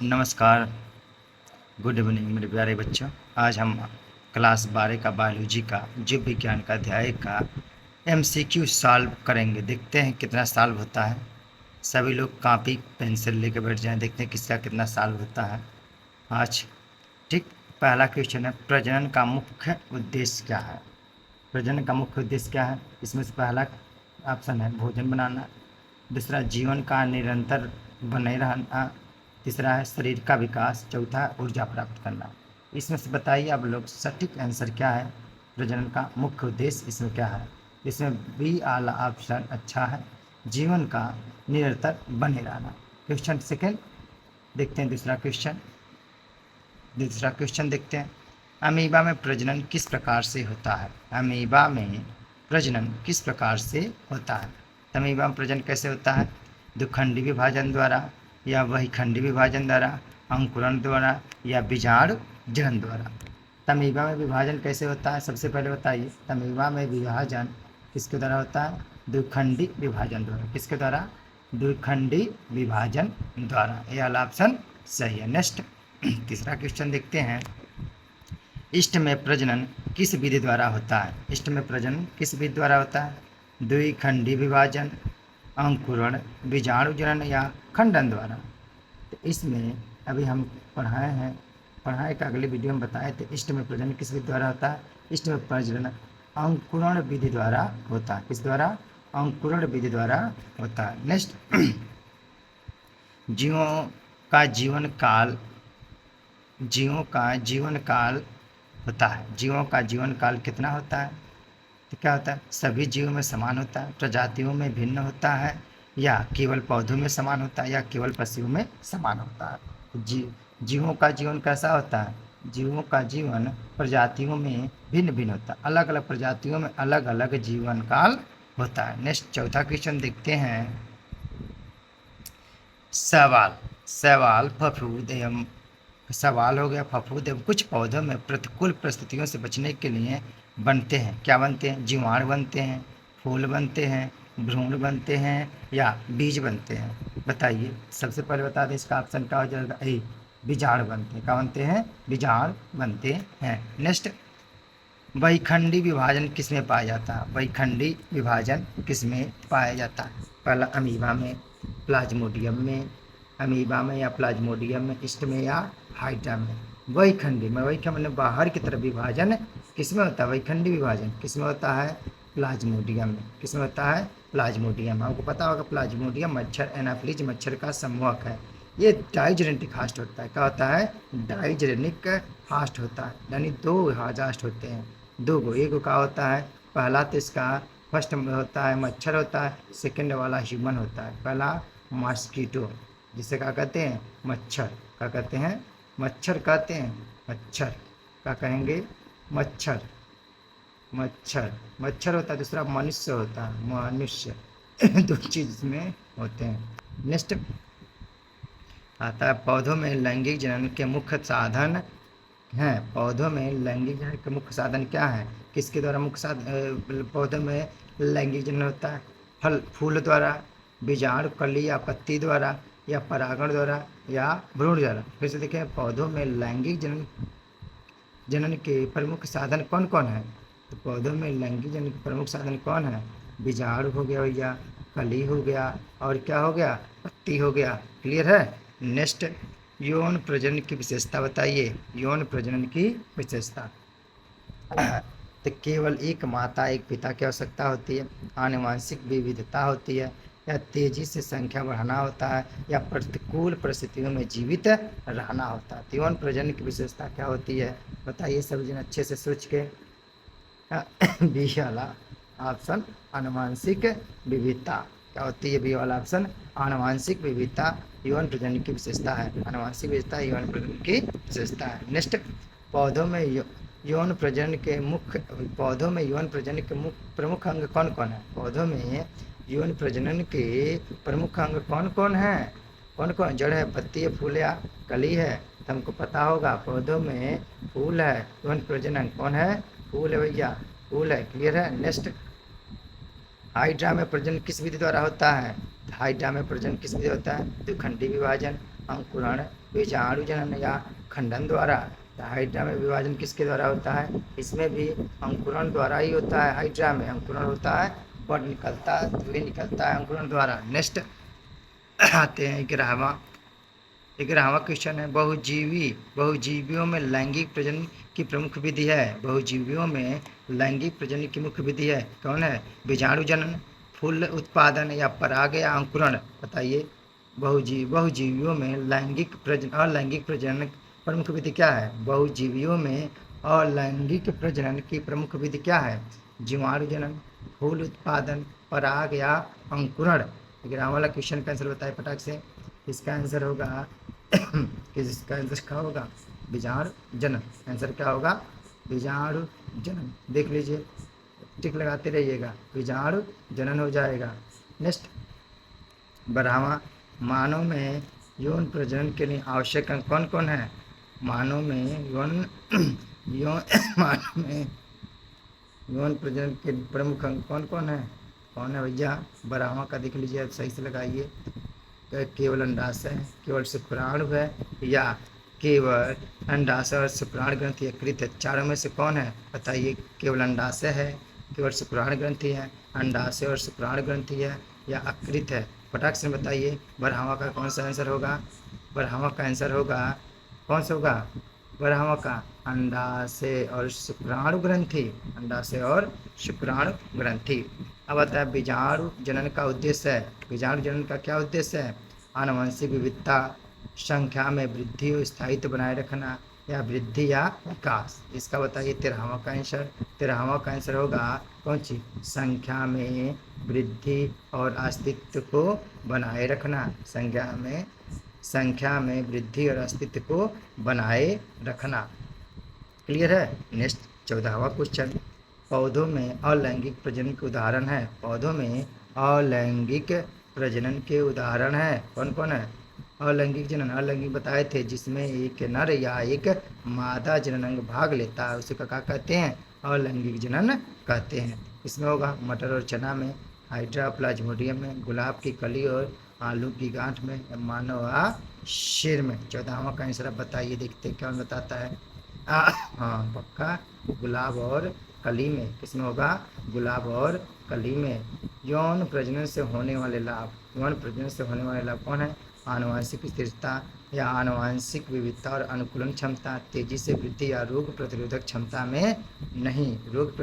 नमस्कार, good evening मेरे प्यारे बच्चों। आज हम क्लास 12 का बायोलॉजी का जीव विज्ञान का अध्याय का एमसीक्यू सॉल्व करेंगे। देखते हैं कितना सॉल्व होता है। सभी लोग कॉपी पेंसिल लेके बैठ जाएं, देखते हैं किसका कितना सॉल्व होता है आज। ठीक, पहला क्वेश्चन है, प्रजनन का मुख्य उद्देश्य क्या है? प्रजनन का मुख्य उद्देश्य क्या है? इसमें से पहला ऑप्शन है भोजन बनाना, दूसरा जीवन का निरंतर बने रहना, तीसरा है शरीर का विकास, चौथा है ऊर्जा प्राप्त करना। इसमें से बताइए आप लोग सटीक आंसर क्या है? प्रजनन का मुख्य उद्देश्य इसमें क्या है? इसमें बी आला ऑप्शन अच्छा है, जीवन का निरंतर बने रहना। क्वेश्चन सेकेंड देखते हैं। दूसरा क्वेश्चन देखते हैं। अमीबा में प्रजनन किस प्रकार से होता है? अमीबा में प्रजनन किस प्रकार से होता है? अमीबा में प्रजनन कैसे होता है? द्विखंडी विभाजन द्वारा, या वहीखंडी विभाजन द्वारा, अंकुरण द्वारा, या बीजाणु जनन द्वारा। तमीबा में विभाजन कैसे होता है? सबसे पहले बताइए। तमीबा में विभाजन किसके द्वारा होता है? द्विखंडी विभाजन द्वारा। किसके द्वारा? द्विखंडी विभाजन द्वारा। यह वाला ऑप्शन सही है। नेक्स्ट तीसरा क्वेश्चन देखते हैं। इष्ट में प्रजनन किस विधि द्वारा होता है? इष्ट में प्रजनन किस विधि द्वारा होता है? द्विखंडी विभाजन, अंकुरण, बीजाणु जनन, या खंडन द्वारा। तो इसमें अभी हम पढ़ाए का अगले वीडियो में बताए थे। इष्ट में प्रजनन किस विधि द्वारा होता है? इष्ट में प्रजनन अंकुरण विधि द्वारा होता है। किस द्वारा? अंकुरण विधि द्वारा होता है। नेक्स्ट जीवों का जीवन काल होता है। जीवों का जीवन काल कितना होता है? तो क्या होता है? सभी जीवों में समान होता है, प्रजातियों में भिन्न होता है, या केवल पौधों में समान होता है, या केवल पशुओं में समान होता है। जीवों का जीवन कैसा होता है? जीवों का जीवन प्रजातियों में भिन्न भिन्न होता है। अलग अलग प्रजातियों में अलग अलग जीवन काल होता है। नेक्स्ट चौथा क्वेश्चन देखते हैं। सवाल फफूंद एवं सवाल हो गया। फफूंद एवं कुछ पौधों में प्रतिकूल परिस्थितियों से बचने के लिए बनते हैं। क्या बनते हैं? जीवाणु बनते हैं, फूल बनते हैं, भ्रूण बनते हैं, या बीज बनते हैं। बताइए। सबसे पहले बता दें इसका ऑप्शन क्या हो जाएगा? ए, बीजाणु बनते हैं। क्या बनते हैं? बीजाणु बनते हैं। नेक्स्ट वहीखंडी विभाजन किसमें पाया जाता है? वहीखंडी विभाजन किसमें पाया जाता है? पहला अमीबा में, प्लाज्मोडियम में, अमीबा में या प्लाज्मोडियम में, इस्ट में या हाइड्रा में। वहीखंडी में, वहीखंड में बाहर की तरफ विभाजन किसमें होता है? वहीखंडी विभाजन किसमें होता है? प्लाज्मोडियम में। किसमें होता है? प्लाज्मोडियम। आपको पता होगा प्लाज्मोडियम मच्छर एनाफिलीज मच्छर का समूहक है। ये डाइजेनेटिक हास्ट होता है। क्या होता है? डाइजेनिक हास्ट होता है, यानी दो हास्ट होते हैं। दो गो, एक का होता है पहला, तो इसका फर्स्ट में होता है मच्छर होता है, सेकंड वाला ह्यूमन होता है। पहला मॉस्किटो, जिसे क्या कहते हैं? मच्छर। क्या कहते हैं? मच्छर कहते हैं। मच्छर क्या कहेंगे? मच्छर होता है। दूसरा मनुष्य होता है, मनुष्य। दो चीज में होते हैं। नेक्स्ट आता है पौधों में लैंगिक जनन के मुख्य साधन हैं। पौधों में लैंगिक जनन के मुख्य साधन क्या है? किसके द्वारा मुख्य साधन पौधों में लैंगिक जनन होता है? फूल द्वारा, बीजाणु, कली या पत्ती द्वारा, या परागण द्वारा, या भ्रूण द्वारा। फिर से देखें, पौधों में लैंगिक जनन के प्रमुख साधन कौन कौन है? तो पौधों में लैंगिक जनन के प्रमुख साधन कौन है? बीजाणु हो गया भैया, कली हो गया, और क्या हो गया? पत्ती हो गया। क्लियर है? नेक्स्ट यौन प्रजनन की विशेषता बताइए। यौन प्रजनन की विशेषता तो केवल एक माता एक पिता की आवश्यकता होती है, आनुवंशिक विविधता होती है, या तेजी से संख्या बढ़ाना होता है, या प्रतिकूल परिस्थितियों में जीवित रहना होता है। यौन प्रजनन की विशेषता क्या होती है? बताइए सब जन अच्छे से सोच के। बी वाला ऑप्शन आनुवंशिक विविधता। क्या होती है? बी वाला ऑप्शन आनुवंशिक विविधता यौन प्रजनन की विशेषता है। आनुवंशिक विविधता यौन प्रजनन की विशेषता है। नेक्स्ट पौधों में यौन प्रजनन के प्रमुख अंग कौन कौन है? पौधों में यौन प्रजनन के प्रमुख अंग कौन कौन है? कौन कौन? जड़ है, पत्ती है, फूल या कली है। तो हमको पता होगा पौधों में फूल है। यौन प्रजनन कौन है? फूल है भैया, फूल है। क्लियर है? नेक्स्ट हाइड्रा में प्रजनन किस विधि द्वारा होता है? हाइड्रा में प्रजनन किस विधि होता है? द्विखंडी विभाजन, अंकुरण बीजाणु जनन या खंडन द्वारा। हाइड्रा में विभाजन किसके द्वारा होता है? इसमें भी अंकुरण द्वारा ही होता है। हाइड्रा में अंकुरण होता है, बड निकलता है, द्वी निकलता है अंकुरण द्वारा। नेक्स्ट आते हैं 11वां क्वेश्चन है, बहुजीवियों में लैंगिक प्रजनन की प्रमुख विधि है। बहुजीवियों में लैंगिक प्रजनन की मुख्य विधि है, कौन है? बीजाणु जनन, फूल उत्पादन या पराग या अंकुरण। बताइए, बहुजीवियों में अलैंगिक प्रजनन प्रमुख विधि क्या है? बहुजीवियों में अलैंगिक प्रजनन की प्रमुख विधि क्या है? जीवाणु जनन, फूल उत्पादन, पराग या अंकुरण। 11वां वाला क्वेश्चन का आंसर बताए फटाक से। इसका आंसर होगा इसका आंसर क्या होगा? बीजाणु जनन। आंसर क्या होगा? बीजाणु जनन। देख लीजिए, टिक लगाते रहिएगा, बीजाणु जनन हो जाएगा। नेक्स्ट 12वां, मानव में यौन प्रजनन के लिए आवश्यक अंग कौन कौन है? मानव में मानव में यौन प्रजनन के प्रमुख अंग कौन कौन है? कौन है भैया? 12वां का देख लीजिए, सही से लगाइए। केवल अंडाशय, केवल शुक्राणु है, या केवल अंडाशय और शुक्राणु ग्रंथि यकृत है? चारों में से कौन है? बताइए। केवल अंडाशय है, केवल शुक्राणु ग्रंथि है, अंडाशय और शुक्राणु ग्रंथि है, या अकृत है? फटाक से बताइए, 12वां का कौन सा आंसर होगा? 12वां का आंसर होगा, कौन सा होगा? 12वां का अंडाशय और शुक्राणु ग्रंथि, अंडाशय और शुक्राणु ग्रंथि। अब आता है बीजाणु जनन का उद्देश्य है। बीजाणु जनन का क्या उद्देश्य है? आनुवंशिक विविधता, संख्या में वृद्धि और स्थायित्व बनाए रखना, या वृद्धि या विकास। इसका बताइए 13वां का आंसर। 13वां का आंसर होगा कौन सी? संख्या में वृद्धि और अस्तित्व को बनाए रखना। संख्या में वृद्धि और अस्तित्व को बनाए रखना। क्लियर है? नेक्स्ट 14वां क्वेश्चन, पौधों में अलैंगिक प्रजनन के उदाहरण है। पौधों में अलैंगिक प्रजनन के उदाहरण है, कौन कौन है? अलैंगिक जनन, अलैंगिक बताए थे, जिसमें एक नर या एक मादा जननांग भाग लेता है, उसे क्या कहते हैं? अलैंगिक जनन कहते हैं। इसमें होगा मटर और चना में, हाइड्रा प्लाज्मोडियम में, गुलाब की कली और आलू की गांठ में, मानव शिर में। 14वां का आंसर आप बताइए, देखते क्या बताता है। हाँ पक्का, गुलाब और कली में। किसमें होगा? गुलाब और कली में। यौन प्रजनन से होने वाले लाभ, यौन प्रजनन से होने वाले लाभ कौन है? आनुवांशिक स्थिरता या आनुवांशिक विविधता और अनुकूलन क्षमता, तेजी से वृद्धि या रोग प्रतिरोधक क्षमता में नहीं, रोग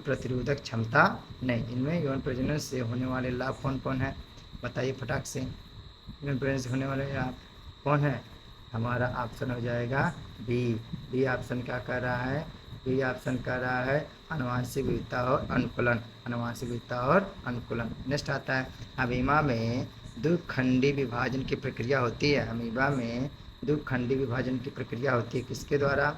प्रतिरोधक क्षमता नहीं। इनमें यौन प्रजनन से होने वाले लाभ कौन कौन है? बताइए फटाक से। यौन प्रजनन से होने वाले लाभ कौन है? हमारा ऑप्शन हो जाएगा बी ऑप्शन क्या कर रहा है? बी ऑप्शन कर रहा है आनुवांशिक विविधता और अनुकूलन, आनुवांशिक विविधता और अनुकूलन। नेक्स्ट आता है, अमीबा में द्विखंडी विभाजन की प्रक्रिया होती है। अमीबा में द्विखंडी विभाजन की प्रक्रिया होती है किसके द्वारा?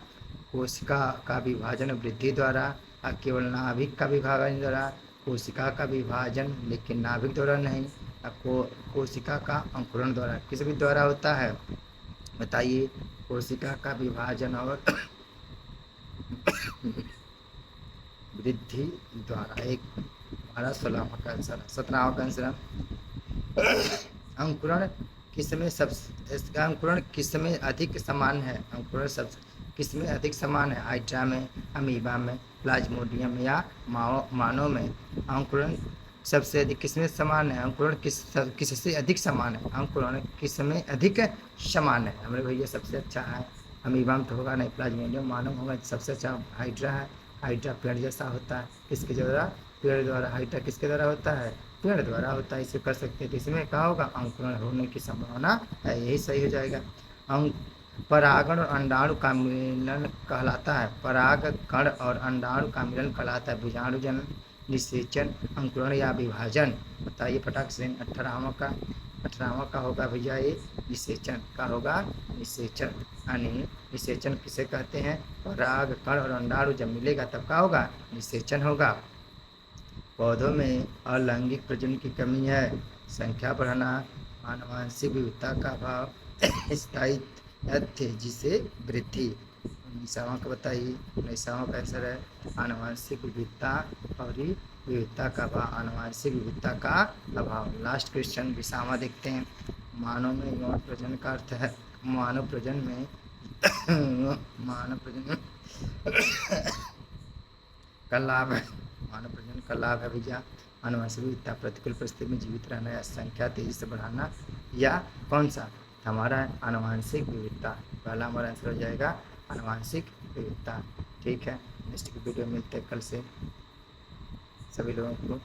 कोशिका का विभाजन वृद्धि द्वारा, केवल नाभिक का विभाजन द्वारा, कोशिका का विभाजन लेकिन नाभिक द्वारा नहीं, कोशिका का अंकुरण द्वारा। किस भी द्वारा होता है? बताइए। कोशिका का विभाजन और वृद्धि द्वारा। एक हमारा 16वां का आंसर, 17वां का आंसर। अंकुरण किसमें अधिक समान है? अंकुरण सब किसमें अधिक समान है? हाइड्रा में, अमीबा में, प्लाज्मोडियम या मानव में। अंकुरण सबसे अधिक किसमें समान है? अंकुरण किससे अधिक समान है? अंकुरण किसमें अधिक समान है? हमारे भैया सबसे अच्छा है अमीबा में तो होगा नहीं, प्लाज्मोडियम मानव होगा, सबसे अच्छा हाइड्रा है। हाइड्रा पेड़ जैसा होता है, किसके द्वारा? पेड़ द्वारा। हाइड्रा किसके द्वारा होता है? पेड़ द्वारा होता है। इसे कर सकते हैं, तो इसमें क्या होगा? अंकुरण होने की संभावना है, यही सही हो जाएगा। परागण और अंडाणु का मिलन कहलाता है, परागकण और अंडाणु का मिलन कहलाता है बीजाणु जनन, निषेचन, अंकुरण या विभाजन। बताइए फटाक से। 18वां का होगा भैया ये निषेचन का होगा, निषेचन। यानी निषेचन किसे कहते हैं? परागकण और अंडाणु जब मिलेगा तब क्या होगा? निषेचन होगा। पौधों में अलैंगिक प्रजनन की कमी है, संख्या बढ़ना, आनुवंशिक विविधता का अभाव, स्थायी तेजी से वृद्धि। 19वां का बताइए। 19वां का आंसर है आनुवंशिक विविधता और विविधता का अभाव, आनुवंशिक विविधता का अभाव। लास्ट क्वेश्चन 20वां देखते हैं। मानव में यौन प्रजनन का अर्थ है मानव प्रजनन में मानव प्रजनन का लाभ है मानव प्रजनन का लाभ है भैया आनुवंशिक विविधता प्रतिकूल परिस्थिति में जीवित रहना या संख्या तेजी से बढ़ाना या कौन सा हमारा आनुवंशिक विविधता पहला हमारा आंसर हो जाएगा आनुवंशिक विविधता। ठीक है, नेक्स्ट वीडियो मिलते हैं कल से सभी लोगों को